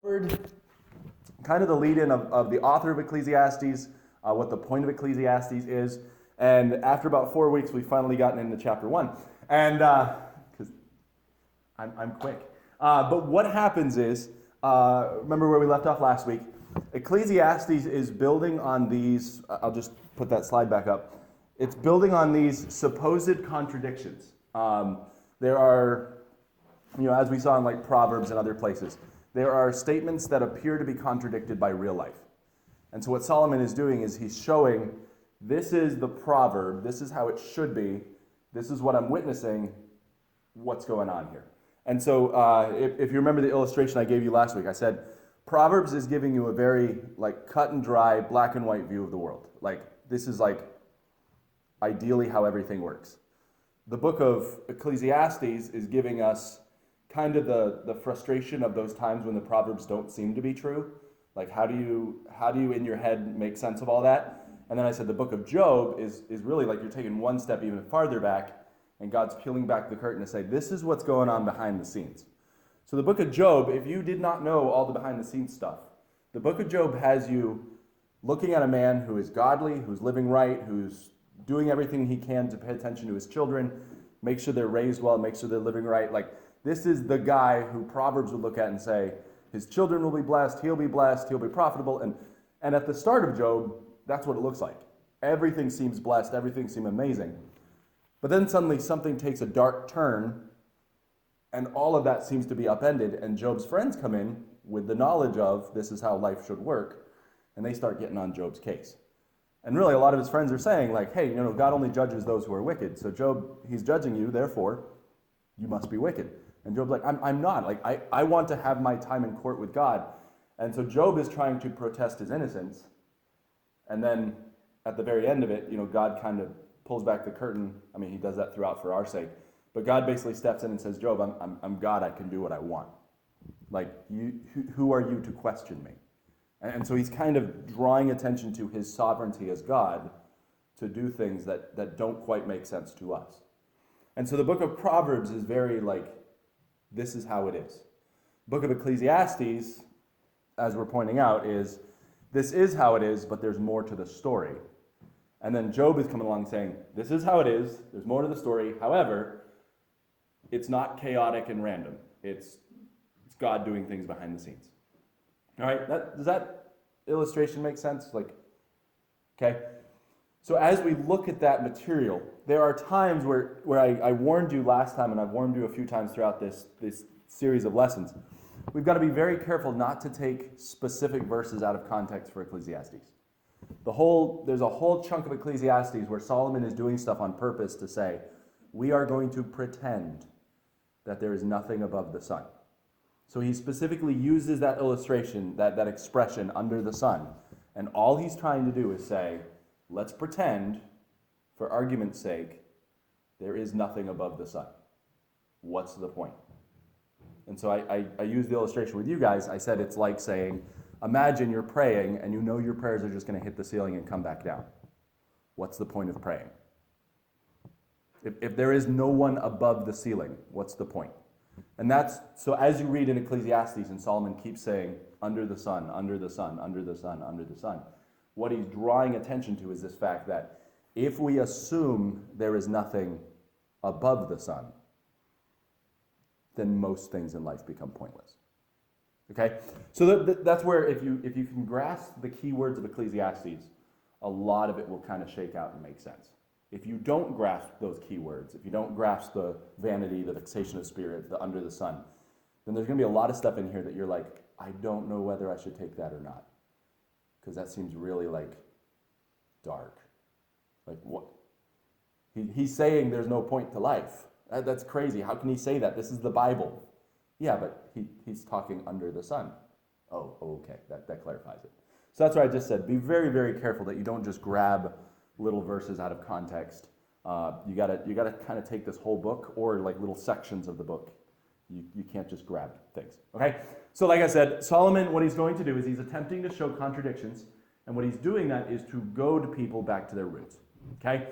Kind of the lead-in of the author of Ecclesiastes, what the point of Ecclesiastes is, and after about 4 weeks, we've finally gotten into chapter 1, and because I'm quick. But what happens is, remember where we left off last week? Ecclesiastes is building on these. I'll just put that slide back up. It's building on these supposed contradictions. There are, as we saw in like Proverbs and other places, there are statements that appear to be contradicted by real life. And so what Solomon is doing is he's showing, this is the proverb, this is how it should be, this is what I'm witnessing, what's going on here. And so if you remember the illustration I gave you last week, I said, Proverbs is giving you a very like cut and dry, black and white view of the world. Like, this is like ideally how everything works. The book of Ecclesiastes is giving us kind of the frustration of those times when the Proverbs don't seem to be true. Like, how do you in your head make sense of all that? And then I said the book of Job is really like you're taking one step even farther back, and God's peeling back the curtain to say, this is what's going on behind the scenes. So the book of Job, if you did not know all the behind the scenes stuff, the book of Job has you looking at a man who is godly, who's living right, who's doing everything he can to pay attention to his children, make sure they're raised well, make sure they're living right. Like, this is the guy who Proverbs would look at and say, his children will be blessed, he'll be profitable. And at the start of Job, that's what it looks like. Everything seems blessed, everything seems amazing. But then suddenly something takes a dark turn, and all of that seems to be upended, and Job's friends come in with the knowledge of this is how life should work, and they start getting on Job's case. And really, a lot of his friends are saying, like, hey, God only judges those who are wicked. So Job, he's judging you, therefore, you must be wicked. And Job's like, I'm not. Like, I want to have my time in court with God. And so Job is trying to protest his innocence. And then at the very end of it, God kind of pulls back the curtain. I mean, he does that throughout for our sake. But God basically steps in and says, Job, I'm God. I can do what I want. Like, who are you to question me? And so he's kind of drawing attention to his sovereignty as God to do things that don't quite make sense to us. And so the book of Proverbs is very like, this is how it is. The book of Ecclesiastes, as we're pointing out, is this is how it is, but there's more to the story. And then Job is coming along saying, this is how it is, there's more to the story. However, it's not chaotic and random. It's God doing things behind the scenes. All right, does that illustration make sense? Like, okay. So as we look at that material, there are times where I warned you last time, and I've warned you a few times throughout this series of lessons. We've got to be very careful not to take specific verses out of context for Ecclesiastes. There's a whole chunk of Ecclesiastes where Solomon is doing stuff on purpose to say, we are going to pretend that there is nothing above the sun. So he specifically uses that illustration, that expression, under the sun. And all he's trying to do is say, let's pretend, for argument's sake, there is nothing above the sun. What's the point? And so I used the illustration with you guys. I said it's like saying, imagine you're praying and you know your prayers are just going to hit the ceiling and come back down. What's the point of praying? If there is no one above the ceiling, what's the point? And so as you read in Ecclesiastes, and Solomon keeps saying, under the sun, under the sun, under the sun, under the sun, what he's drawing attention to is this fact that if we assume there is nothing above the sun, then most things in life become pointless. Okay? So that's where if you can grasp the key words of Ecclesiastes, a lot of it will kind of shake out and make sense. If you don't grasp those key words, if you don't grasp the vanity, the vexation of spirit, the under the sun, then there's going to be a lot of stuff in here that you're like, I don't know whether I should take that or not. Because that seems really like dark. Like what? He's saying there's no point to life. That's crazy. How can he say that? This is the Bible. Yeah, but he's talking under the sun. Oh, okay. That clarifies it. So that's why I just said, be very, very careful that you don't just grab little verses out of context. You gotta kind of take this whole book or like little sections of the book. You can't just grab things. Okay? So like I said, Solomon, what he's going to do is he's attempting to show contradictions, and what he's doing that is to goad people back to their roots. Okay?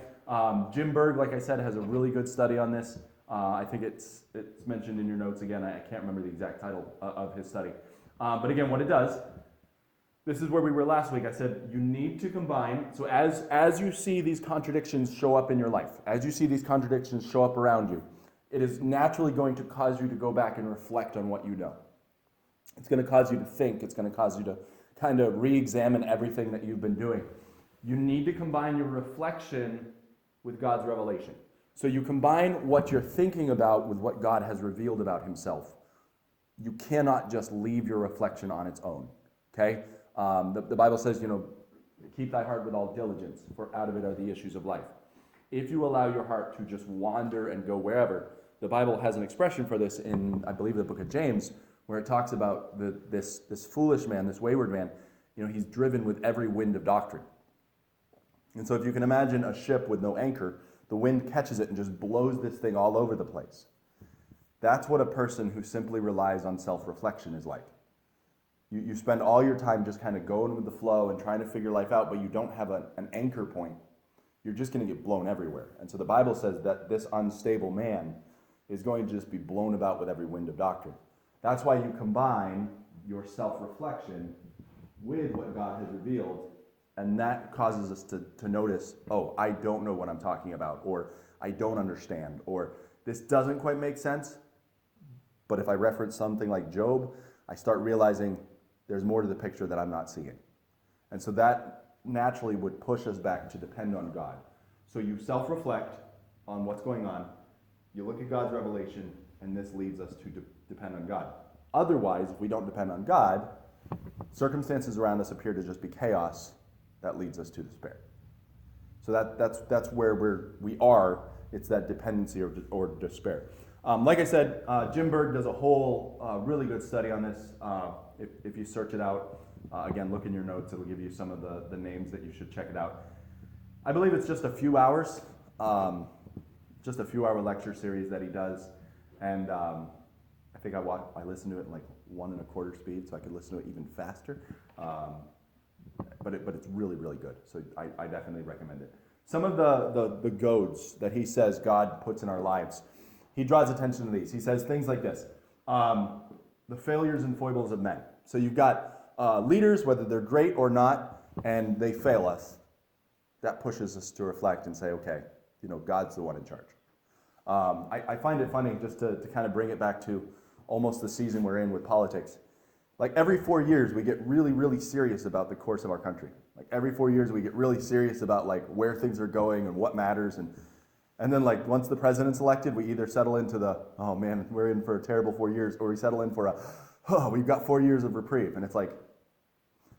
Jim Berg, like I said, has a really good study on this. I think it's mentioned in your notes again. I can't remember the exact title of his study. But again, what it does, this is where we were last week. I said you need to combine. So as you see these contradictions show up in your life, as you see these contradictions show up around you, it is naturally going to cause you to go back and reflect on what you know. It's going to cause you to think. It's going to cause you to kind of re-examine everything that you've been doing. You need to combine your reflection with God's revelation. So you combine what you're thinking about with what God has revealed about himself. You cannot just leave your reflection on its own, okay? The Bible says, keep thy heart with all diligence, for out of it are the issues of life. If you allow your heart to just wander and go wherever, the Bible has an expression for this in, I believe, the book of James, where it talks about this foolish man, this wayward man, he's driven with every wind of doctrine. And so if you can imagine a ship with no anchor, the wind catches it and just blows this thing all over the place. That's what a person who simply relies on self-reflection is like. You spend all your time just kind of going with the flow and trying to figure life out, but you don't have an anchor point. You're just going to get blown everywhere. And so the Bible says that this unstable man is going to just be blown about with every wind of doctrine. That's why you combine your self-reflection with what God has revealed, and that causes us to notice, oh, I don't know what I'm talking about, or I don't understand, or this doesn't quite make sense. But if I reference something like Job, I start realizing there's more to the picture that I'm not seeing. And so that naturally would push us back to depend on God. So you self-reflect on what's going on, you look at God's revelation, and this leads us to depend on God. Otherwise, if we don't depend on God, circumstances around us appear to just be chaos that leads us to despair. So that's where we are. It's that dependency or despair. Like I said, Jim Berg does a whole really good study on this. If you search it out, again, look in your notes. It'll give you some of the names that you should check it out. I believe it's just a few hours, just a few-hour lecture series that he does. And I think I listened to it in like 1 1/4 speed, so I could listen to it even faster. But it's really, really good. So I definitely recommend it. Some of the goads that he says God puts in our lives, he draws attention to these. He says things like this, the failures and foibles of men. So you've got leaders, whether they're great or not, and they fail us. That pushes us to reflect and say, okay, God's the one in charge. I find it funny just to kind of bring it back to almost the season we're in with politics. Like every 4 years, we get really, really serious about the course of our country. Like every 4 years, we get really serious about like where things are going and what matters. And then like once the president's elected, we either settle into oh man, we're in for a terrible 4 years, or we settle in for we've got 4 years of reprieve. And it's like,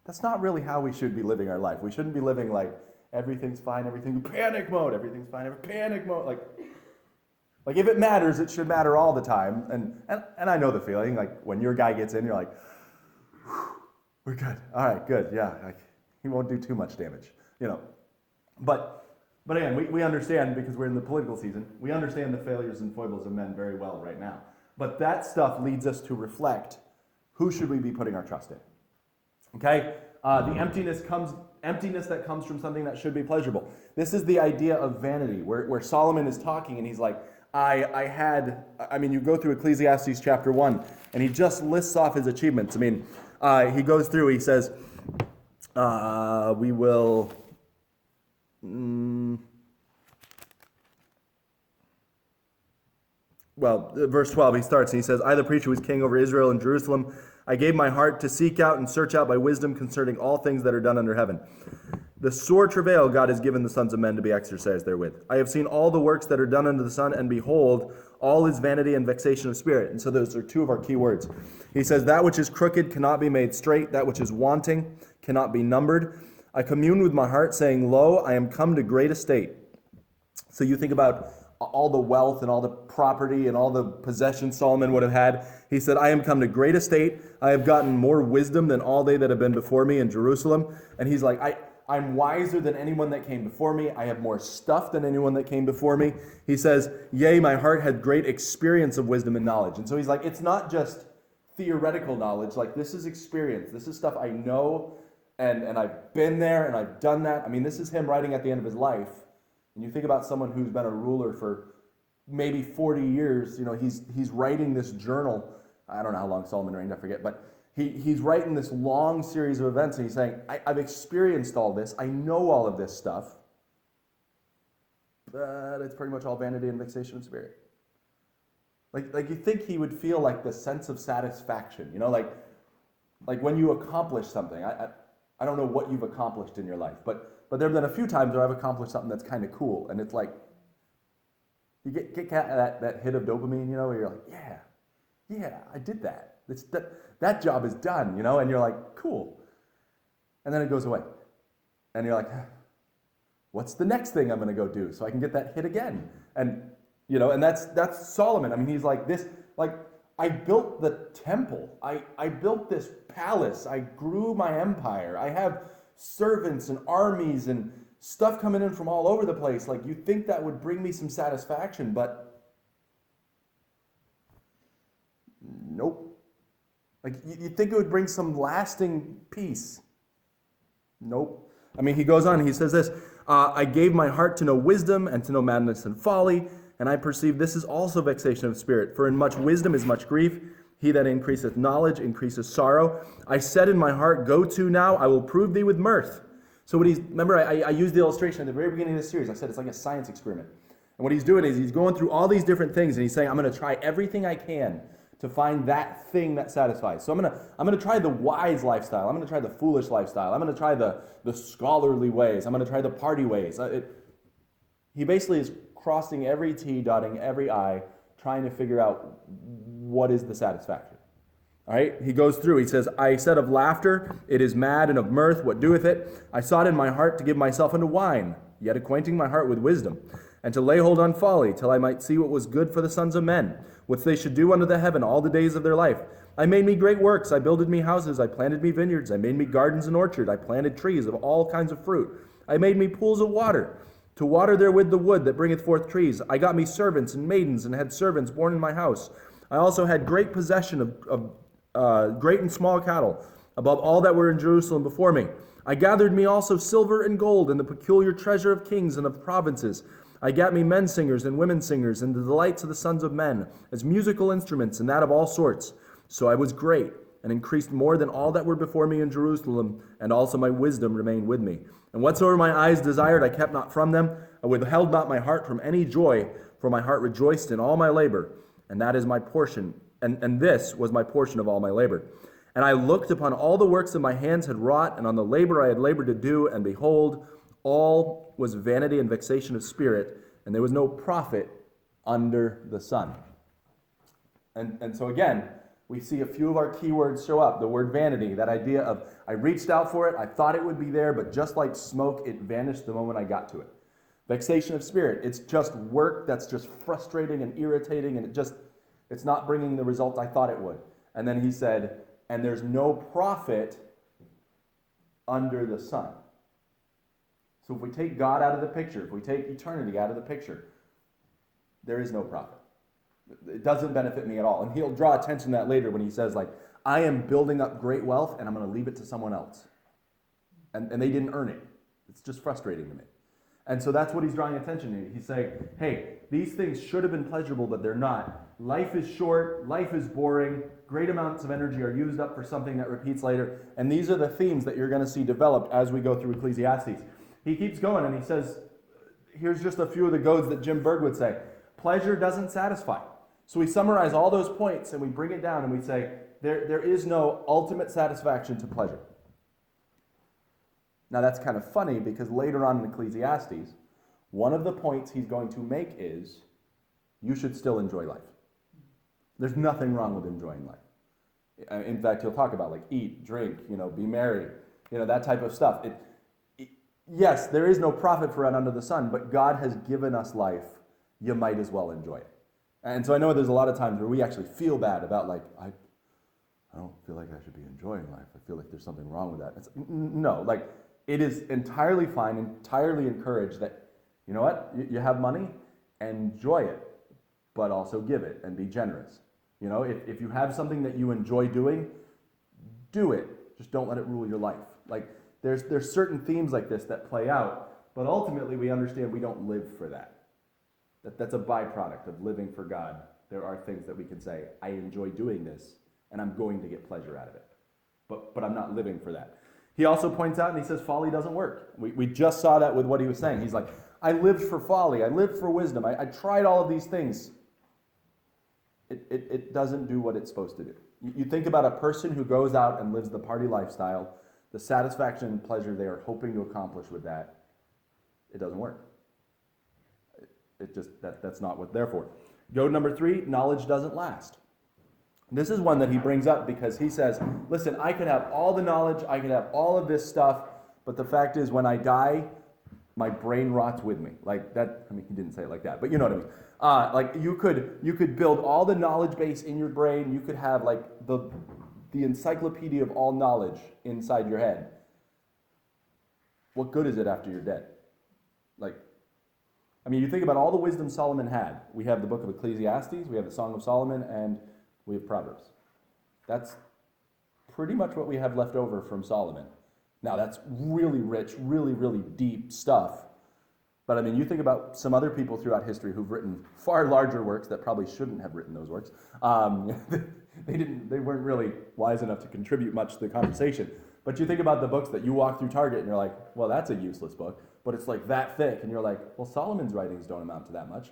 that's not really how we should be living our life. We shouldn't be living like everything's fine, panic mode, everything's fine, panic mode. Like if it matters, it should matter all the time. And I know the feeling, like when your guy gets in, you're like, we're good. All right, good. Yeah, he won't do too much damage, But again, we understand, because we're in the political season, we understand the failures and foibles of men very well right now. But that stuff leads us to reflect, who should we be putting our trust in? Okay? The emptiness that comes from something that should be pleasurable. This is the idea of vanity, where Solomon is talking and he's like, you go through Ecclesiastes chapter 1, and he just lists off his achievements. He goes through, he says, we will... verse 12, he starts, and he says, I, the preacher, was king over Israel and Jerusalem. I gave my heart to seek out and search out by wisdom concerning all things that are done under heaven. The sore travail God has given the sons of men to be exercised therewith. I have seen all the works that are done under the sun, and behold, all is vanity and vexation of spirit. And so those are two of our key words. He says, that which is crooked cannot be made straight. That which is wanting cannot be numbered. I commune with my heart, saying, lo, I am come to great estate. So you think about all the wealth and all the property and all the possessions Solomon would have had. He said, I am come to great estate. I have gotten more wisdom than all they that have been before me in Jerusalem. And he's like, I'm wiser than anyone that came before me. I have more stuff than anyone that came before me. He says, yea, my heart had great experience of wisdom and knowledge. And so he's like, it's not just theoretical knowledge. Like, this is experience. This is stuff I know, and I've been there, and I've done that. This is him writing at the end of his life. And you think about someone who's been a ruler for maybe 40 years, he's writing this journal. I don't know how long Solomon reigned, I forget, but He's writing this long series of events, and he's saying, I've experienced all this. I know all of this stuff. But it's pretty much all vanity and vexation of spirit. Like you think he would feel like the sense of satisfaction, like when you accomplish something. I don't know what you've accomplished in your life, but there have been a few times where I've accomplished something that's kind of cool, and it's like you get that hit of dopamine, where you're like, yeah, I did that. That job is done, and you're like, cool. And then it goes away. And you're like, what's the next thing I'm going to go do so I can get that hit again? And and that's Solomon. I mean, he's like this, like, I built the temple. I built this palace. I grew my empire. I have servants and armies and stuff coming in from all over the place. Like, you think that would bring me some satisfaction, but nope. Like, you think it would bring some lasting peace. Nope. I mean, he goes on, he says this, I gave my heart to know wisdom and to know madness and folly, and I perceive this is also vexation of spirit. For in much wisdom is much grief. He that increaseth knowledge increases sorrow. I said in my heart, go to now, I will prove thee with mirth. So remember I used the illustration at the very beginning of this series. I said it's like a science experiment. And what he's doing is he's going through all these different things, and he's saying, I'm going to try everything I can to find that thing that satisfies. So I'm gonna try the wise lifestyle. I'm gonna try the foolish lifestyle. I'm gonna try the scholarly ways. I'm gonna try the party ways. He basically is crossing every T, dotting every I, trying to figure out what is the satisfaction. All right, he goes through. He says, I said of laughter, it is mad, and of mirth, what doeth it? I sought in my heart to give myself unto wine, yet acquainting my heart with wisdom, and to lay hold on folly, till I might see what was good for the sons of men, what they should do unto the heaven all the days of their life. I made me great works, I builded me houses, I planted me vineyards, I made me gardens and orchard, I planted trees of all kinds of fruit. I made me pools of water, to water therewith the wood that bringeth forth trees. I got me servants and maidens, and had servants born in my house. I also had great possession of great and small cattle, above all that were in Jerusalem before me. I gathered me also silver and gold, and the peculiar treasure of kings and of provinces. I gat me men singers and women singers, and the delights of the sons of men, as musical instruments, and that of all sorts. So I was great, and increased more than all that were before me in Jerusalem, and also my wisdom remained with me. And whatsoever my eyes desired, I kept not from them. I withheld not my heart from any joy, for my heart rejoiced in all my labor, and that is my portion, and this was my portion of all my labor. And I looked upon all the works that my hands had wrought, and on the labor I had labored to do, and behold, all was vanity and vexation of spirit, and there was no profit under the sun. And so again, we see a few of our keywords show up. The word vanity, that idea of I reached out for it, I thought it would be there, but just like smoke, it vanished the moment I got to it. Vexation of spirit, it's just work that's just frustrating and irritating, and it's not bringing the results I thought it would. And then he said, and there's no profit under the sun. So if we take God out of the picture, if we take eternity out of the picture, there is no profit. It doesn't benefit me at all. And he'll draw attention to that later when he says, like, I am building up great wealth and I'm going to leave it to someone else. And they didn't earn it. It's just frustrating to me. And so that's what he's drawing attention to. He's saying, hey, these things should have been pleasurable, but they're not. Life is short. Life is boring. Great amounts of energy are used up for something that repeats later. And these are the themes that you're going to see developed as we go through Ecclesiastes. He keeps going and he says, here's just a few of the goads that Jim Berg would say. Pleasure doesn't satisfy. So we summarize all those points and we bring it down and we say, there is no ultimate satisfaction to pleasure. Now that's kind of funny because later on in Ecclesiastes, one of the points he's going to make is, you should still enjoy life. There's nothing wrong with enjoying life. In fact, he'll talk about like eat, drink, be merry, that type of stuff. Yes, there is no profit for it under the sun, but God has given us life. You might as well enjoy it. And so I know there's a lot of times where we actually feel bad about like, I don't feel like I should be enjoying life. I feel like there's something wrong with that. No, like it is entirely fine, entirely encouraged that, you know what, you have money, enjoy it, but also give it and be generous. If you have something that you enjoy doing, do it. Just don't let it rule your life. Like there's certain themes like this that play out, but ultimately we understand we don't live for that. That's a byproduct of living for God. There are things that we can say, I enjoy doing this, and I'm going to get pleasure out of it. but I'm not living for that. He also points out and he says folly doesn't work. We just saw that with what he was saying. He's like, I lived for folly. I lived for wisdom. I tried all of these things. It doesn't do what it's supposed to do. You think about a person who goes out and lives the party lifestyle, the satisfaction and pleasure they are hoping to accomplish with that, it doesn't work. That's not what they're for. Goad number 3, knowledge doesn't last. This is one that he brings up because he says, listen, I could have all the knowledge, I could have all of this stuff, but the fact is when I die, my brain rots with me. Like that, I mean, he didn't say it like that, but you know what I mean. Like you could build all the knowledge base in your brain, you could have like the encyclopedia of all knowledge inside your head. What good is it after you're dead? Like, I mean, you think about all the wisdom Solomon had. We have the book of Ecclesiastes, we have the Song of Solomon, and we have Proverbs. That's pretty much what we have left over from Solomon. Now, that's really rich, really, really deep stuff. But I mean, you think about some other people throughout history who've written far larger works that probably shouldn't have written those works. They weren't really wise enough to contribute much to the conversation. But you think about the books that you walk through Target and you're like, well, that's a useless book, but it's like that thick. And you're like, well, Solomon's writings don't amount to that much.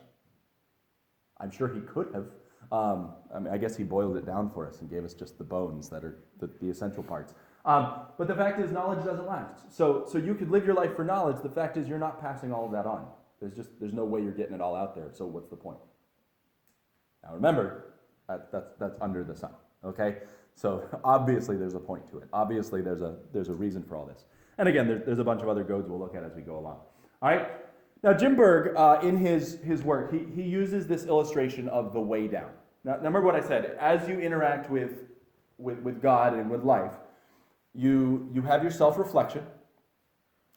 I'm sure he could have. I mean, I guess he boiled it down for us and gave us just the bones that are the essential parts. But the fact is, knowledge doesn't last. So you could live your life for knowledge. The fact is, you're not passing all of that on. There's no way you're getting it all out there. So what's the point? Now remember, that's under the sun. Okay. So obviously there's a point to it. Obviously there's a reason for all this. And again, there's a bunch of other goads we'll look at as we go along. All right. Now Jim Berg, in his work, he uses this illustration of the way down. Now remember what I said. As you interact with God and with life, you have your self-reflection.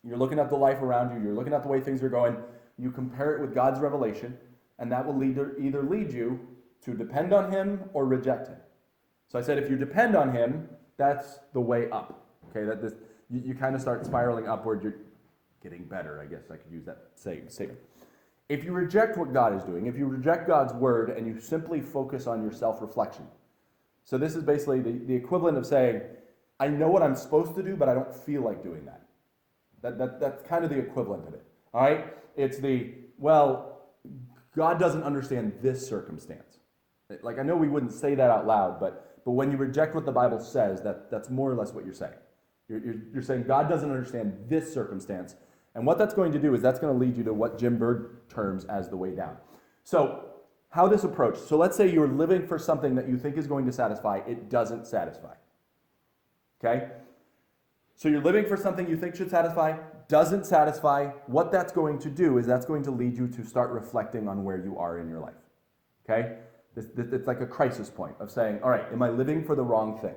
You're looking at the life around you. You're looking at the way things are going. You compare it with God's revelation, and that will either lead you to depend on Him or reject Him. So I said if you depend on Him, that's the way up. Okay, you kind of start spiraling upward. You're getting better, I guess I could use that statement. If you reject what God is doing, if you reject God's word and you simply focus on your self-reflection, so this is basically the equivalent of saying, I know what I'm supposed to do, but I don't feel like doing that. That's kind of the equivalent of it. All right? It's God doesn't understand this circumstance. Like, I know we wouldn't say that out loud, but when you reject what the Bible says, that's more or less what you're saying. You're saying God doesn't understand this circumstance, and what that's going to do is that's going to lead you to what Jim Berg terms as the way down. So, how this approach? So let's say you're living for something that you think is going to satisfy. It doesn't satisfy. Okay? So you're living for something you think should satisfy, doesn't satisfy. What that's going to do is that's going to lead you to start reflecting on where you are in your life. Okay? It's like a crisis point of saying, all right, am I living for the wrong thing?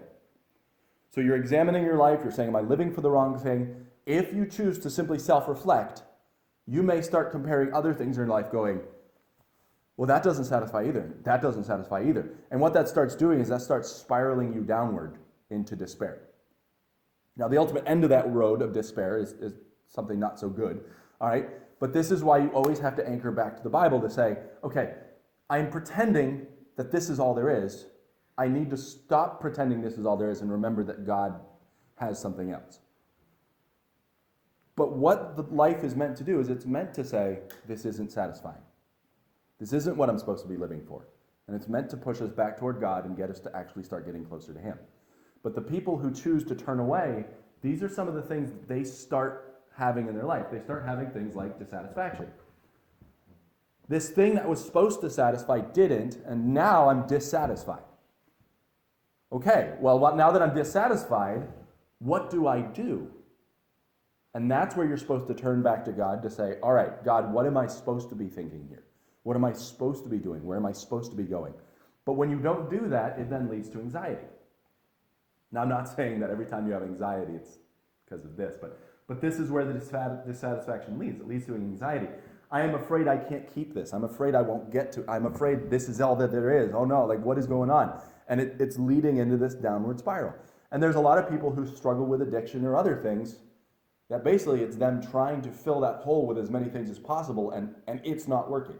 So you're examining your life. You're saying, am I living for the wrong thing? If you choose to simply self-reflect, you may start comparing other things in your life going, well, that doesn't satisfy either. That doesn't satisfy either. And what that starts doing is that starts spiraling you downward into despair. Now, the ultimate end of that road of despair is something not so good, all right? But this is why you always have to anchor back to the Bible to say, okay, I'm pretending that this is all there is. I need to stop pretending this is all there is and remember that God has something else. But what the life is meant to do is it's meant to say, this isn't satisfying. This isn't what I'm supposed to be living for. And it's meant to push us back toward God and get us to actually start getting closer to Him. But the people who choose to turn away, these are some of the things they start having in their life. They start having things like dissatisfaction. This thing that was supposed to satisfy didn't, and now I'm dissatisfied. Okay, well, now that I'm dissatisfied, what do I do? And that's where you're supposed to turn back to God to say, all right, God, what am I supposed to be thinking here? What am I supposed to be doing? Where am I supposed to be going? But when you don't do that, it then leads to anxiety. Now, I'm not saying that every time you have anxiety, it's because of this, but this is where the dissatisfaction leads. It leads to anxiety. I am afraid I can't keep this. I'm afraid I won't get to. I'm afraid this is all that there is. Oh no, like what is going on? And it's leading into this downward spiral. And there's a lot of people who struggle with addiction or other things that basically it's them trying to fill that hole with as many things as possible, and it's not working.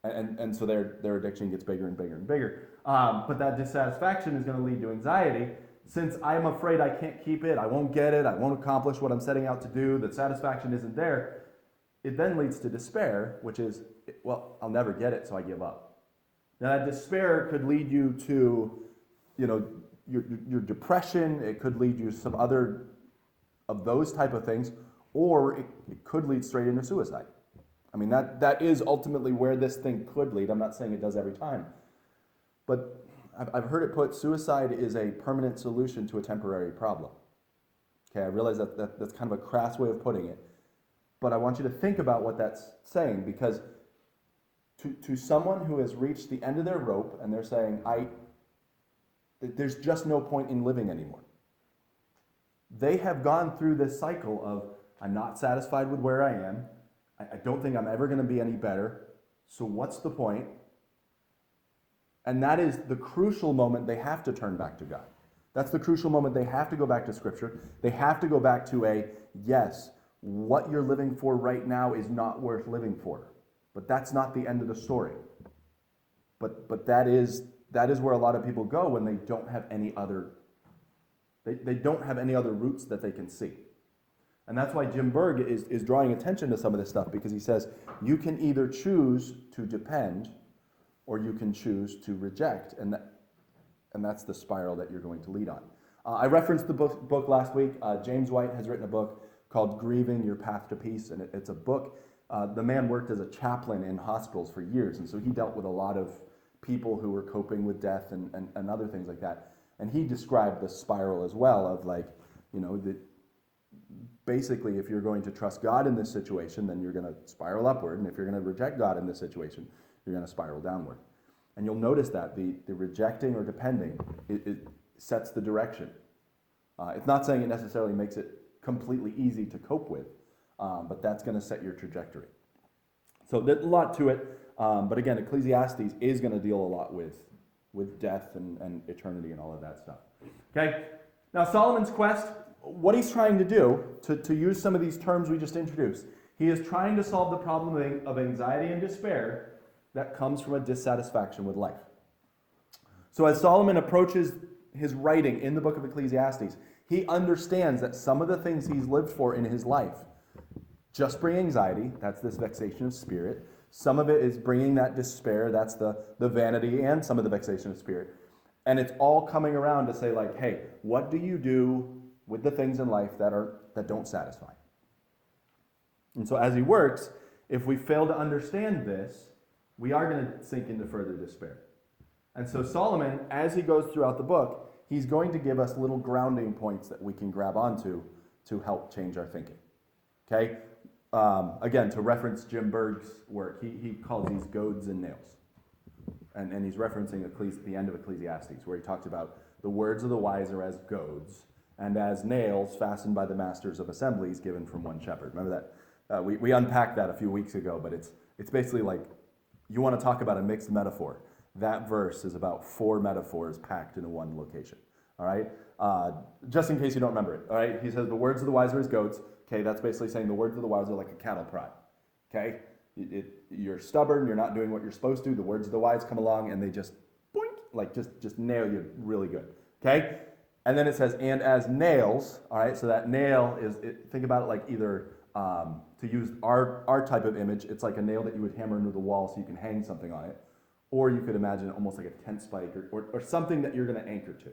And so their addiction gets bigger and bigger and bigger. But that dissatisfaction is going to lead to anxiety. since I'm afraid I can't keep it, I won't get it, I won't accomplish what I'm setting out to do, the satisfaction isn't there, it then leads to despair, which is, well, I'll never get it, so I give up. Now, that despair could lead you to, your depression. It could lead you to some other of those type of things, or it could lead straight into suicide. I mean, that is ultimately where this thing could lead. I'm not saying it does every time, but I've heard it put, suicide is a permanent solution to a temporary problem. Okay, I realize that's kind of a crass way of putting it, but I want you to think about what that's saying, because to someone who has reached the end of their rope and they're saying, there's just no point in living anymore. They have gone through this cycle of, I'm not satisfied with where I am. I don't think I'm ever going to be any better. So what's the point? And that is the crucial moment they have to turn back to God. That's the crucial moment they have to go back to Scripture. They have to go back to yes, what you're living for right now is not worth living for. But that's not the end of the story. But that is where a lot of people go when they don't have any other, they don't have any other roots that they can see. And that's why Jim Berg is drawing attention to some of this stuff, because he says you can either choose to depend or you can choose to reject, and that's the spiral that you're going to lead on. I referenced the book last week. James White has written a book called Grieving Your Path to Peace, and it's a book. The man worked as a chaplain in hospitals for years, and so he dealt with a lot of people who were coping with death and other things like that. And he described the spiral as well of that basically if you're going to trust God in this situation, then you're going to spiral upward, and if you're going to reject God in this situation, you're going to spiral downward. And you'll notice that the rejecting or depending, it sets the direction. It's not saying it necessarily makes it completely easy to cope with, but that's going to set your trajectory. So there's a lot to it, but again, Ecclesiastes is going to deal a lot with death and eternity and all of that stuff. Okay, now Solomon's quest, what he's trying to do, to use some of these terms we just introduced, he is trying to solve the problem of anxiety and despair that comes from a dissatisfaction with life. So as Solomon approaches his writing in the book of Ecclesiastes, he understands that some of the things he's lived for in his life just bring anxiety, that's this vexation of spirit. Some of it is bringing that despair, that's the vanity and some of the vexation of spirit. And it's all coming around to say hey, what do you do with the things in life that don't satisfy? And so as he works, if we fail to understand this, we are going to sink into further despair. And so Solomon, as he goes throughout the book, he's going to give us little grounding points that we can grab onto to help change our thinking. Okay? Again, to reference Jim Berg's work, he calls these goads and nails. And he's referencing the end of Ecclesiastes, where he talks about the words of the wise are as goads, and as nails fastened by the masters of assemblies given from one shepherd. Remember that? We unpacked that a few weeks ago, but it's basically like, you want to talk about a mixed metaphor. That verse is about 4 metaphors packed into one location. All right? Just in case you don't remember it. All right? He says the words of the wise are as goats. Okay, that's basically saying the words of the wise are like a cattle prod. Okay? You're stubborn, you're not doing what you're supposed to. The words of the wise come along and they just boink, just nail you really good. Okay? And then it says, and as nails, all right, so that nail is, think about it like either, to use our type of image, it's like a nail that you would hammer into the wall so you can hang something on it. Or you could imagine almost like a tent spike or something that you're going to anchor to.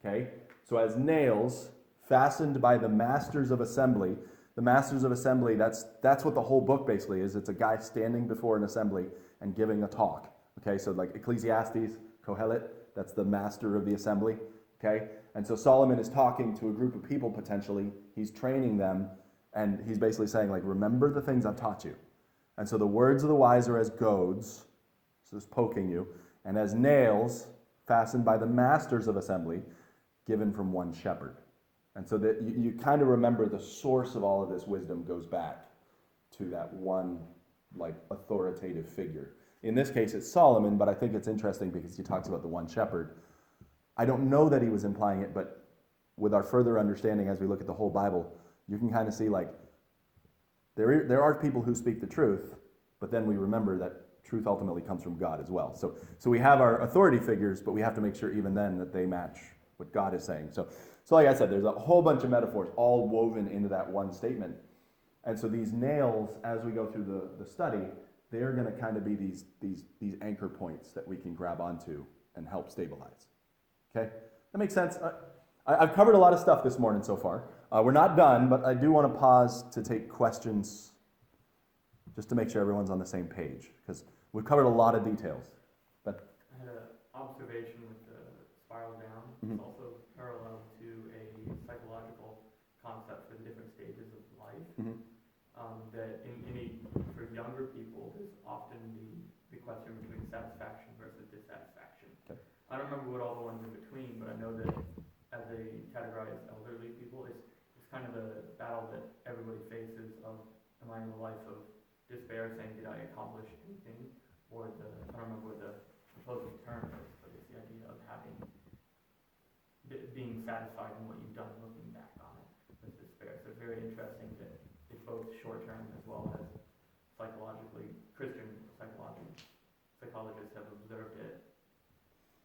Okay? So as nails fastened by the masters of assembly, the masters of assembly, that's what the whole book basically is. It's a guy standing before an assembly and giving a talk. Okay? So like Ecclesiastes, Kohelet, that's the master of the assembly. Okay? And so Solomon is talking to a group of people potentially. He's training them, and he's basically saying, remember the things I've taught you. And so the words of the wise are as goads, so it's poking you, and as nails fastened by the masters of assembly, given from one shepherd. And so that you kind of remember the source of all of this wisdom goes back to that one authoritative figure. In this case, it's Solomon, but I think it's interesting because he talks about the one shepherd. I don't know that he was implying it, but with our further understanding as we look at the whole Bible, you can kind of see there are people who speak the truth, but then we remember that truth ultimately comes from God as well. So we have our authority figures, but we have to make sure even then that they match what God is saying. So like I said, there's a whole bunch of metaphors all woven into that one statement. And so these nails, as we go through the study, they're going to kind of be these anchor points that we can grab onto and help stabilize. Okay? That makes sense? I've covered a lot of stuff this morning so far. We're not done, but I do want to pause to take questions just to make sure everyone's on the same page, because we've covered a lot of details. But I had an observation with the spiral down. It's also parallel to a psychological concept for the different stages of life. That for younger people, there's often the question between satisfaction versus dissatisfaction. Okay. I don't remember what all the ones in between, but I know that as they categorize elderly people, it's kind of the battle that everybody faces of, am I in a life of despair, saying, did I accomplish anything? Or I don't remember what the opposing term is, but it's the idea of being satisfied in what you've done, looking back on it with despair. So it's very interesting that it's both short-term as well as Christian psychologists have observed it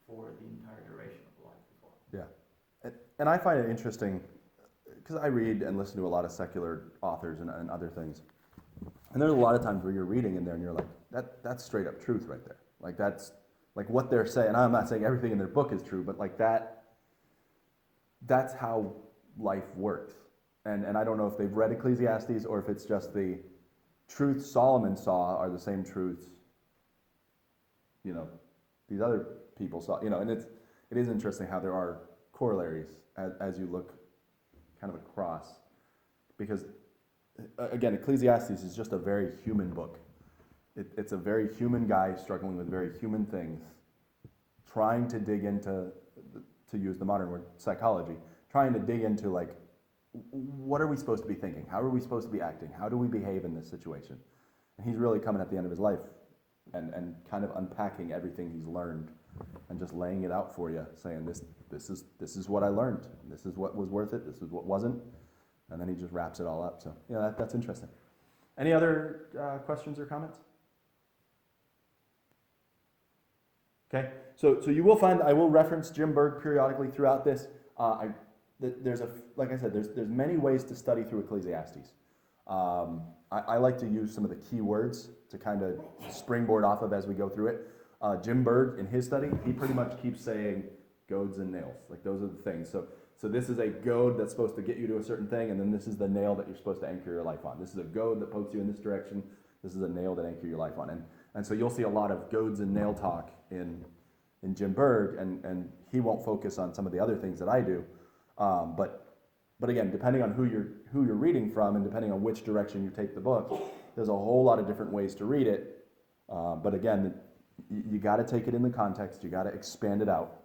for the entire duration of life as well. yeah, and I find it interesting because I read and listen to a lot of secular authors and other things. And there's a lot of times where you're reading in there and you're like, that's straight up truth right there. Like that's like what they're saying. I'm not saying everything in their book is true, but like that's how life works. And I don't know if they've read Ecclesiastes or if it's just the truths Solomon saw are the same truths, these other people saw, and it is interesting how there are corollaries as you look kind of across, because again, Ecclesiastes is just a very human book. It's a very human guy struggling with very human things, trying to dig into, to use the modern word, psychology, trying to dig into like, what are we supposed to be thinking? How are we supposed to be acting? How do we behave in this situation? And he's really coming at the end of his life and kind of unpacking everything he's learned and just laying it out for you, saying this is what I learned. This is what was worth it. This is what wasn't. And then he just wraps it all up. So that's interesting. Any other questions or comments? Okay, so you will find, I will reference Jim Berg periodically throughout this. Like I said, there's many ways to study through Ecclesiastes. I like to use some of the key words to kind of springboard off of as we go through it. Jim Berg, in his study, he pretty much keeps saying goads and nails. Like those are the things. So this is a goad that's supposed to get you to a certain thing, and then this is the nail that you're supposed to anchor your life on. This is a goad that pokes you in this direction. This is a nail that anchor your life on. And so you'll see a lot of goads and nail talk in Jim Berg, and he won't focus on some of the other things that I do. But again, depending on who you're reading from, and depending on which direction you take the book, there's a whole lot of different ways to read it. But again, you got to take it in the context. You got to expand it out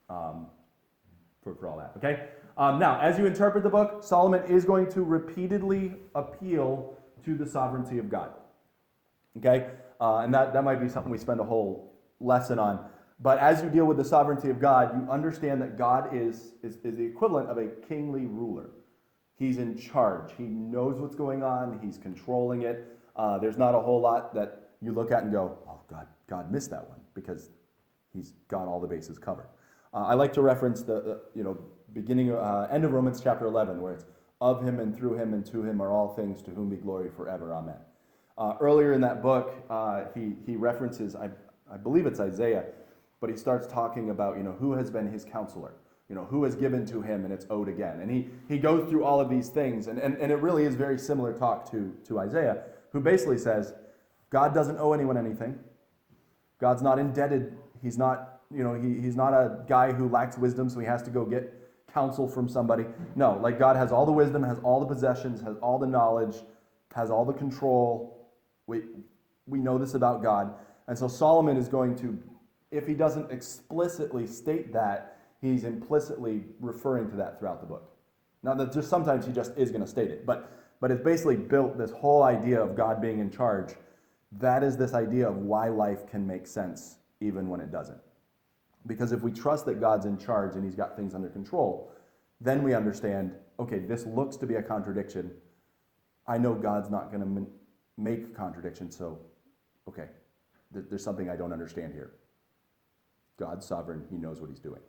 for all that. Okay. Now, as you interpret the book, Solomon is going to repeatedly appeal to the sovereignty of God. Okay, and that might be something we spend a whole lesson on. But as you deal with the sovereignty of God, you understand that God is the equivalent of a kingly ruler. He's in charge. He knows what's going on. He's controlling it. There's not a whole lot that you look at and go, oh, God missed that one, because he's got all the bases covered. I like to reference the beginning, end of Romans chapter 11, where it's of him and through him and to him are all things, to whom be glory forever. Amen. Earlier in that book, he references, I believe it's Isaiah, but he starts talking about, who has been his counselor, who has given to him and it's owed again. And he goes through all of these things, and it really is very similar talk to Isaiah, who basically says, God doesn't owe anyone anything. God's not indebted. He's not, he's not a guy who lacks wisdom, so he has to go get counsel from somebody. No, like God has all the wisdom, has all the possessions, has all the knowledge, has all the control. We know this about God. And so Solomon is going to, if he doesn't explicitly state that, he's implicitly referring to that throughout the book. Now, that just sometimes he just is going to state it, but it's basically built this whole idea of God being in charge. That is this idea of why life can make sense even when it doesn't. Because if we trust that God's in charge and he's got things under control, then we understand, okay, this looks to be a contradiction. I know God's not going to make a contradiction, so, okay, there's something I don't understand here. God's sovereign. He knows what he's doing.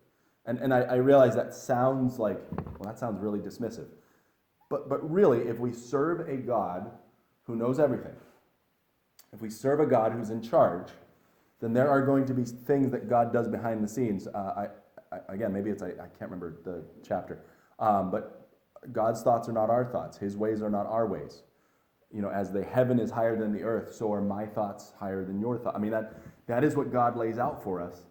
And I realize that sounds like, well, that sounds really dismissive. But really, if we serve a God who knows everything, if we serve a God who's in charge, then there are going to be things that God does behind the scenes. Again, maybe it's, I can't remember the chapter, but God's thoughts are not our thoughts. His ways are not our ways. You know, as the heaven is higher than the earth, so are my thoughts higher than your thoughts. I mean, that is what God lays out for us.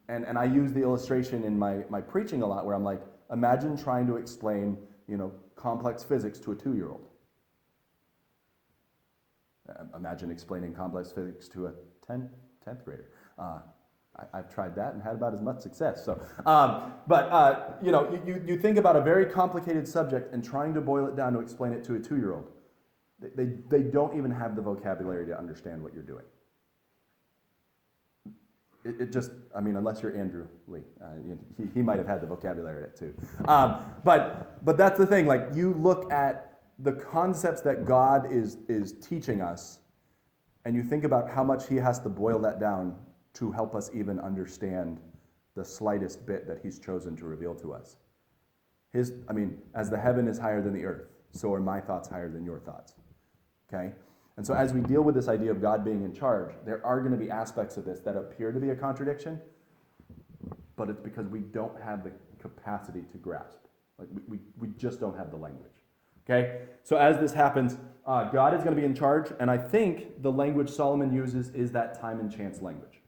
And I use the illustration in my preaching a lot where I'm like, imagine trying to explain, you know, complex physics to a 2-year-old. Imagine explaining complex physics to a 10th grader. I've tried that and had about as much success. So, you know, you think about a very complicated subject and trying to boil it down to explain it to a 2-year-old. They don't even have the vocabulary to understand what you're doing. It just, I mean, unless you're Andrew Lee, he might have had the vocabulary too. But that's the thing. Like, you look at the concepts that God is teaching us, and you think about how much he has to boil that down to help us even understand the slightest bit that he's chosen to reveal to us. I mean, as the heaven is higher than the earth, so are my thoughts higher than your thoughts. Okay? And so as we deal with this idea of God being in charge, there are going to be aspects of this that appear to be a contradiction, but it's because we don't have the capacity to grasp. Like, we just don't have the language. Okay? So as this happens, God is going to be in charge, and I think the language Solomon uses is that time and chance language.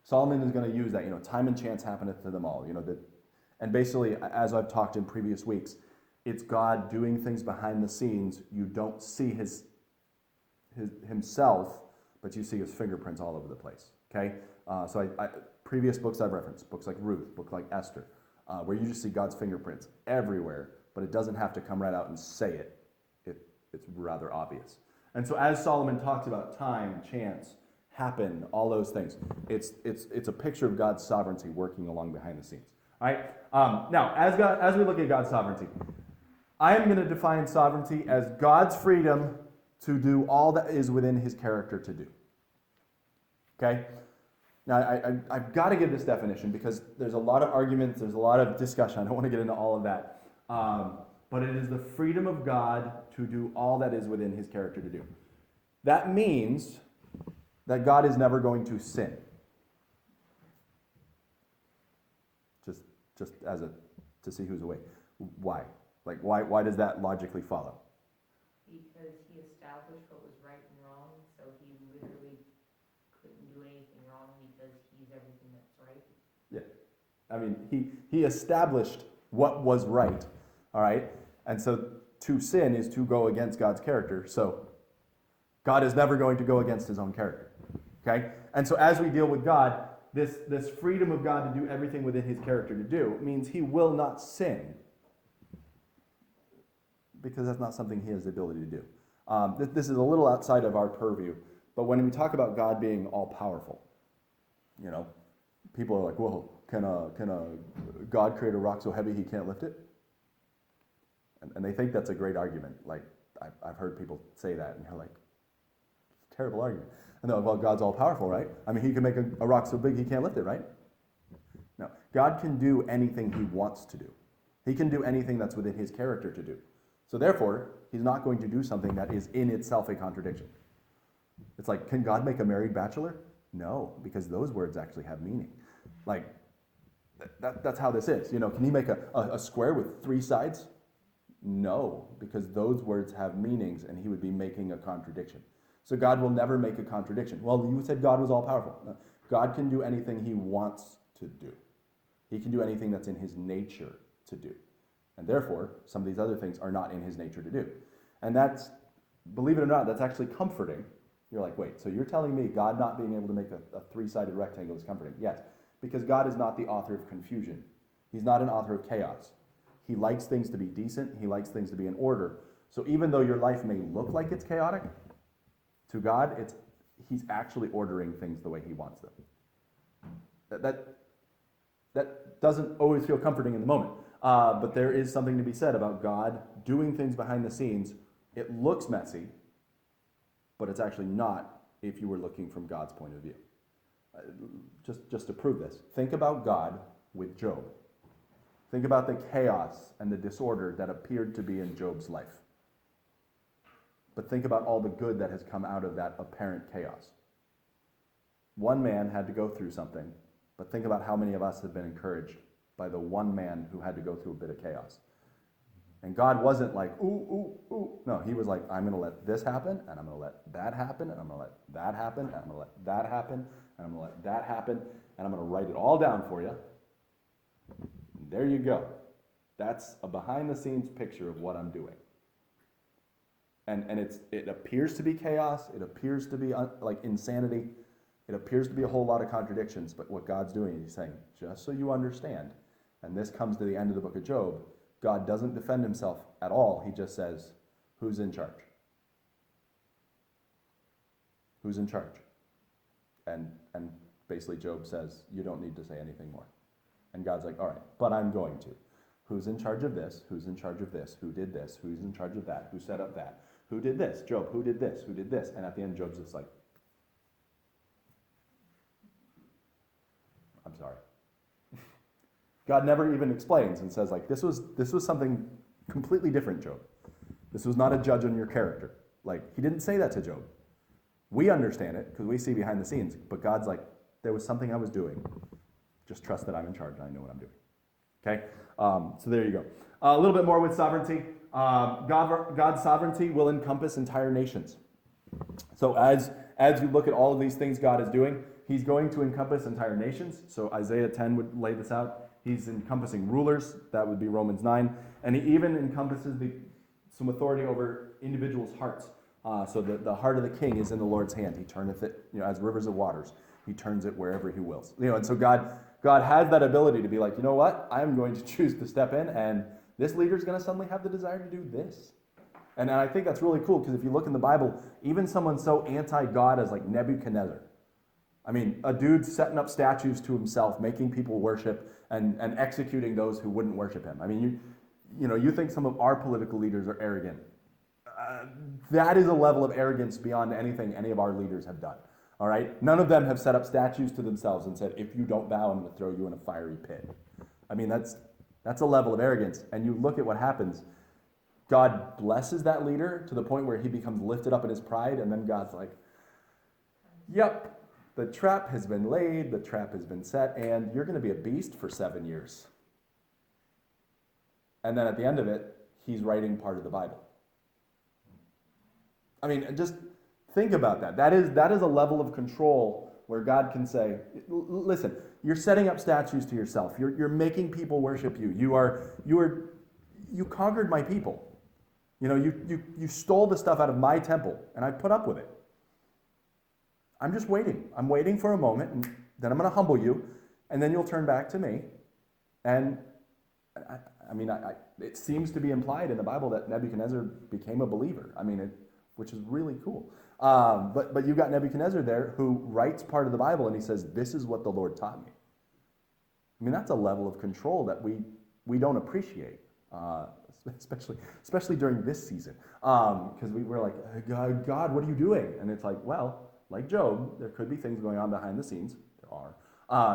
Solomon is going to use that, you know, time and chance happeneth to them all. You know, and basically, as I've talked in previous weeks, it's God doing things behind the scenes. You don't see himself, but you see his fingerprints all over the place. Okay? So previous books I've referenced, books like Ruth, book like Esther, where you just see God's fingerprints everywhere, but it doesn't have to come right out and say it. It's rather obvious. And so as Solomon talks about time, chance, happen, all those things, it's a picture of God's sovereignty working along behind the scenes. All right? Now, as we look at God's sovereignty, I am going to define sovereignty as God's freedom to do all that is within his character to do. Okay? Now, I've got to give this definition because there's a lot of arguments, there's a lot of discussion. I don't want to get into all of that. But it is the freedom of God to do all that is within his character to do. That means that God is never going to sin. Just to see who's awake. Why? Like, why does that logically follow? Because he established what was right and wrong, so he literally couldn't do anything wrong because he's everything that's right. Yeah. I mean, he established what was right, all right? And so to sin is to go against God's character, so God is never going to go against his own character, okay? And so as we deal with God, this freedom of God to do everything within his character to do means he will not sin, because that's not something he has the ability to do. This is a little outside of our purview, but when we talk about God being all-powerful, you know, people are like, well, can a God create a rock so heavy he can't lift it? And they think that's a great argument. Like, I've heard people say that, and you're like, terrible argument. And they're like, well, God's all-powerful, right? I mean, he can make a rock so big he can't lift it, right? No. God can do anything he wants to do. He can do anything that's within his character to do. So therefore, he's not going to do something that is in itself a contradiction. It's like, can God make a married bachelor? No, because those words actually have meaning. Like, that's how this is. You know, can he make a square with 3 sides? No, because those words have meanings, and he would be making a contradiction. So God will never make a contradiction. Well, you said God was all-powerful. No, God can do anything he wants to do. He can do anything that's in his nature to do. And therefore, some of these other things are not in his nature to do. And that's, believe it or not, that's actually comforting. You're like, wait, so you're telling me God not being able to make a 3-sided rectangle is comforting? Yes, because God is not the author of confusion. He's not an author of chaos. He likes things to be decent. He likes things to be in order. So even though your life may look like it's chaotic, to God, he's actually ordering things the way he wants them. That doesn't always feel comforting in the moment. But there is something to be said about God doing things behind the scenes. It looks messy, but it's actually not if you were looking from God's point of view. Just to prove this, think about God with Job. Think about the chaos and the disorder that appeared to be in Job's life. But think about all the good that has come out of that apparent chaos. One man had to go through something, but think about how many of us have been encouraged by the one man who had to go through a bit of chaos. And God wasn't like, ooh, ooh, ooh. No, he was like, I'm going to let this happen, and I'm going to let that happen, and I'm going to let that happen, and I'm going to let that happen, and I'm going to let that happen, and I'm going to write it all down for you. And there you go. That's a behind-the-scenes picture of what I'm doing. And it appears to be chaos. It appears to be like insanity. It appears to be a whole lot of contradictions. But what God's doing is he's saying, just so you understand, and this comes to the end of the book of Job, God doesn't defend himself at all. He just says, who's in charge? Who's in charge? And basically Job says, you don't need to say anything more. And God's like, all right, but I'm going to. Who's in charge of this? Who's in charge of this? Who did this? Who's in charge of that? Who set up that? Who did this? Job, who did this? Who did this? And at the end, Job's just like, I'm sorry. God never even explains and says, like, this was something completely different, Job. This was not a judge on your character. Like, he didn't say that to Job. We understand it because we see behind the scenes, but God's like, there was something I was doing. Just trust that I'm in charge and I know what I'm doing. Okay? So there you go. A little bit more with sovereignty. God's sovereignty will encompass entire nations. So as you look at all of these things God is doing, he's going to encompass entire nations. So Isaiah 10 would lay this out. He's encompassing rulers. That would be Romans 9. And he even encompasses some authority over individuals' hearts. So the heart of the king is in the Lord's hand. He turneth it, as rivers of waters. He turns it wherever he wills. And so God has that ability to be like, you know what? I'm going to choose to step in, and this leader's going to suddenly have the desire to do this. And I think that's really cool, because if you look in the Bible, even someone so anti-God as like Nebuchadnezzar, I mean, a dude setting up statues to himself, making people worship, and executing those who wouldn't worship him. I mean, you think some of our political leaders are arrogant. That is a level of arrogance beyond anything any of our leaders have done. All right? None of them have set up statues to themselves and said, if you don't bow, I'm going to throw you in a fiery pit. I mean, that's a level of arrogance. And you look at what happens. God blesses that leader to the point where he becomes lifted up in his pride, and then God's like, yep, the trap has been laid, the trap has been set, and you're going to be a beast for 7 years. And then at the end of it, he's writing part of the Bible. I mean, just think about that. That is a level of control where God can say, listen, you're setting up statues to yourself. You're making people worship you. You conquered my people. You stole the stuff out of my temple, and I put up with it. I'm just waiting. I'm waiting for a moment, and then I'm going to humble you, and then you'll turn back to me. And it seems to be implied in the Bible that Nebuchadnezzar became a believer. I mean, which is really cool. But you've got Nebuchadnezzar there who writes part of the Bible, and he says, this is what the Lord taught me. I mean, that's a level of control that we don't appreciate, especially during this season. Because we're like, God, what are you doing? And it's like, well, like Job, there could be things going on behind the scenes. There are.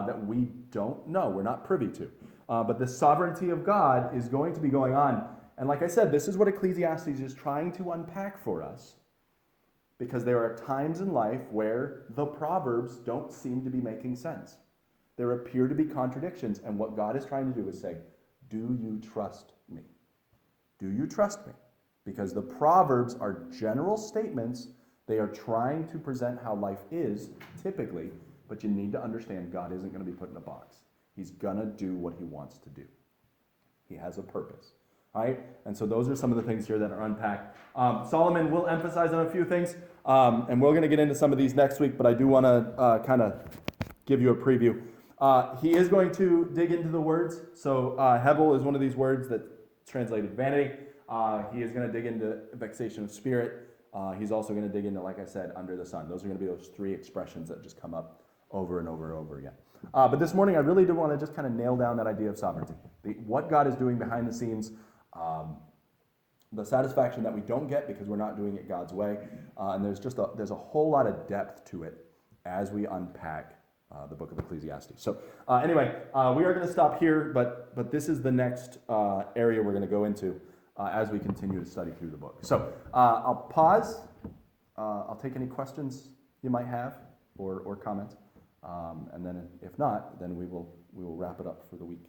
That we don't know. We're not privy to. But the sovereignty of God is going to be going on. And like I said, this is what Ecclesiastes is trying to unpack for us. Because there are times in life where the Proverbs don't seem to be making sense. There appear to be contradictions. And what God is trying to do is say, do you trust me? Do you trust me? Because the Proverbs are general statements. They are trying to present how life is, typically. But you need to understand God isn't going to be put in a box. He's going to do what he wants to do. He has a purpose. All right? And so those are some of the things here that are unpacked. Solomon will emphasize on a few things, and we're going to get into some of these next week, but I do want to kind of give you a preview. He is going to dig into the words. So Hebel is one of these words that's translated vanity. He is going to dig into vexation of spirit. He's also going to dig into, like I said, under the sun. Those are going to be those three expressions that just come up over and over and over again. But this morning, I really do want to just kind of nail down that idea of sovereignty. What God is doing behind the scenes, the satisfaction that we don't get because we're not doing it God's way. And there's a whole lot of depth to it as we unpack the book of Ecclesiastes. So anyway, we are going to stop here, but this is the next area we're going to go into as we continue to study through the book. So I'll pause. I'll take any questions you might have or comments, and then if not, then we will wrap it up for the week.